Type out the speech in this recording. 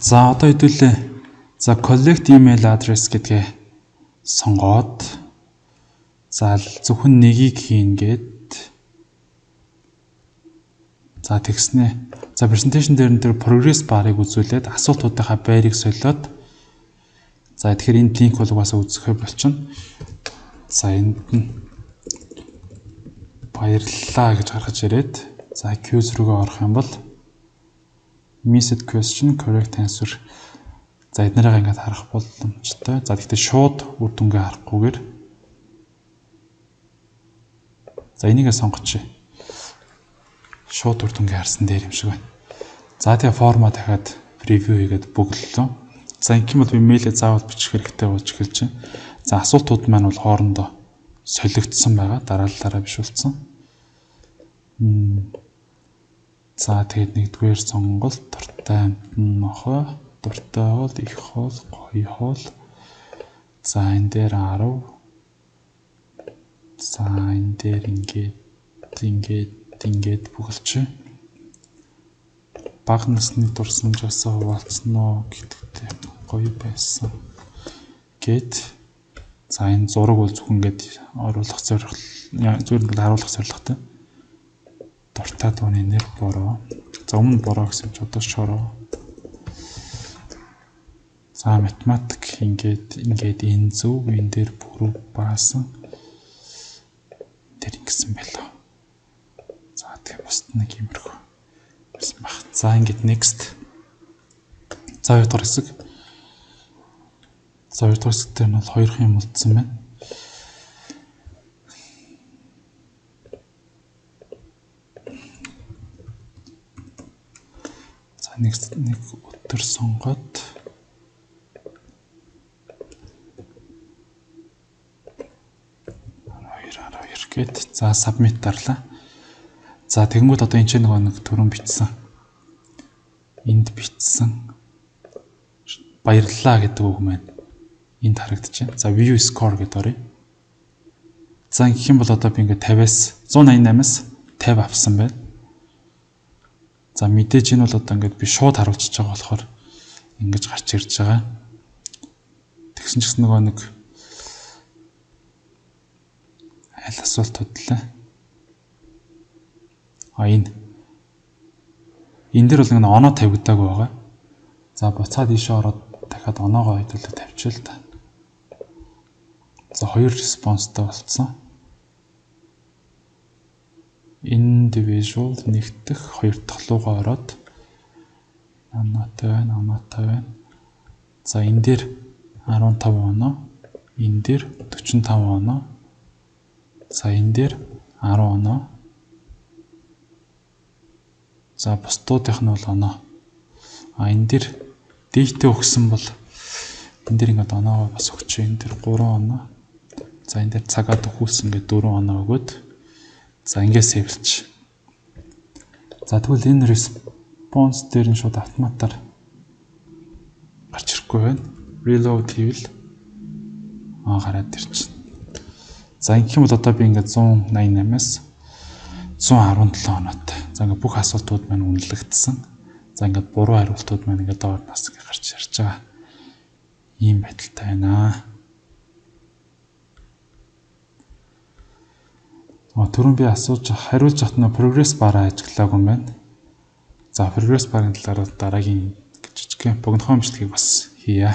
За одоо хэдүүлээ. За collect email address гэдгээ сонгоод за зөвхөн нэгийг хийн гээд за тэгснэ. За presentation дээр нь тэр progress bar-ыг үзүүлээд асуултуудынхаа байрыг солиод за тэгэхээр энэ линк бол угаасаа үзэхэ болчихно. За энд нь баярлалаа гэж гаргаж ирээд за quiz рүүгээ орох юм бол missed question correct answer за эднэрийг ингээд харах боломжтой. За гэхдээ шууд үр дүнгээ харахгүйгээр за энийгээ сонгочих. Шууд үр дүнгээ харсан дээр юм шиг байна. За тэгээ форма дахиад превiew хийгээд бүглэлөө. За ингэх юм бол имэйлээ заавал бичих хэрэгтэй болж эхэлж байна. За асуултууд маань бол хоорондоо солигдсон байгаа. Дараалалаараа биш болсон. За тэгээд нэгдүгээр сонголт дуртай нохой, дуртай хоол, их хоол, гоё хоол. За энэ дээр 10. За энэ дээр ингээд бүгэлч. Бага насны дурсамжаасаа хуваалцсан гэдэгтэй гоё байсан. Гэт за энэ зураг бол зөвхөн ингээд оруулах зорилго зүгээр ингээд харуулах зорилготой. Дуртай дууны нэр бороо. За өмнө бороо гэсэн ч одоо шороо. За математик ингээд энэ зөв энэ дээр бүрүү баасан. Тэр ингэсэн байлаа. За тэгээ бусд нэг юмрхүү. За ингээд next. За 2 дахь хэсэг. За 2 дахь хэсэг дээр нь бол 2 юм үлдсэн байна. За next нэг өдөр сонгоод гээд за submit дарлаа. За тэгэнгүүт одоо энэ ч нэг төрөн бичсэн. Энд бичсэн. Баярлалаа гэдэг үг маань энд харагдаж байна. За view score гэдээ оръё. За ингэх юм бол одоо би ингээд 50-аас 188-аас 50 авсан байна. За мэдээж энэ бол одоо ингээд би шууд харуулчихж байгаа болохоор ингэж гарч ирж байгаа. Тэгсэн ч гэсэн нөгөө нэг аль асуулт бодлоо. Энэ дээр бол нэг оноо тавигдаагүй байгаа. За буцаад ийшээ ороод дахиад оноогоо хэдүүлээ тавьчихъя л да. За 2 респонстой болсон. Individual нэгдэх 2 дахь руугаа ороод оноотой байна. За энэ дээр 15 оноо, энэ дээр 45 оноо. За энэ дээр 10 оноо. За бусдуудынх нь бол оноо. Энэ дээр дээдтэй өгсөн бол энэ дээр ингээд оноогоо бас өгч. Энэ дээр 3 оноо. За энэ дээр цагаад өгүүлсэн ингээд 4 оноо өгөөд за ингээд сэвэлч. За тэгвэл энэ response дээр нь шууд автоматар гарч ирэхгүй байна. Reload хийвэл гараад ирчихнэ. За ингэх юм бол одоо би ингээд 188-аас 117 оноотой. За ингээд бүх асуултууд маань үнэлэгдсэн. За ингээд буруу хариултууд маань ингээд доорноос ингээд гарч ирж байгаа. Ийм байдалтай байна. Түрүүн би хариулж хат нь progress bar-аа ажиглаагүй юм байна. За progress bar-ын талаар дараагийн жижигхэн богинохон бичлэгийг бас хийя.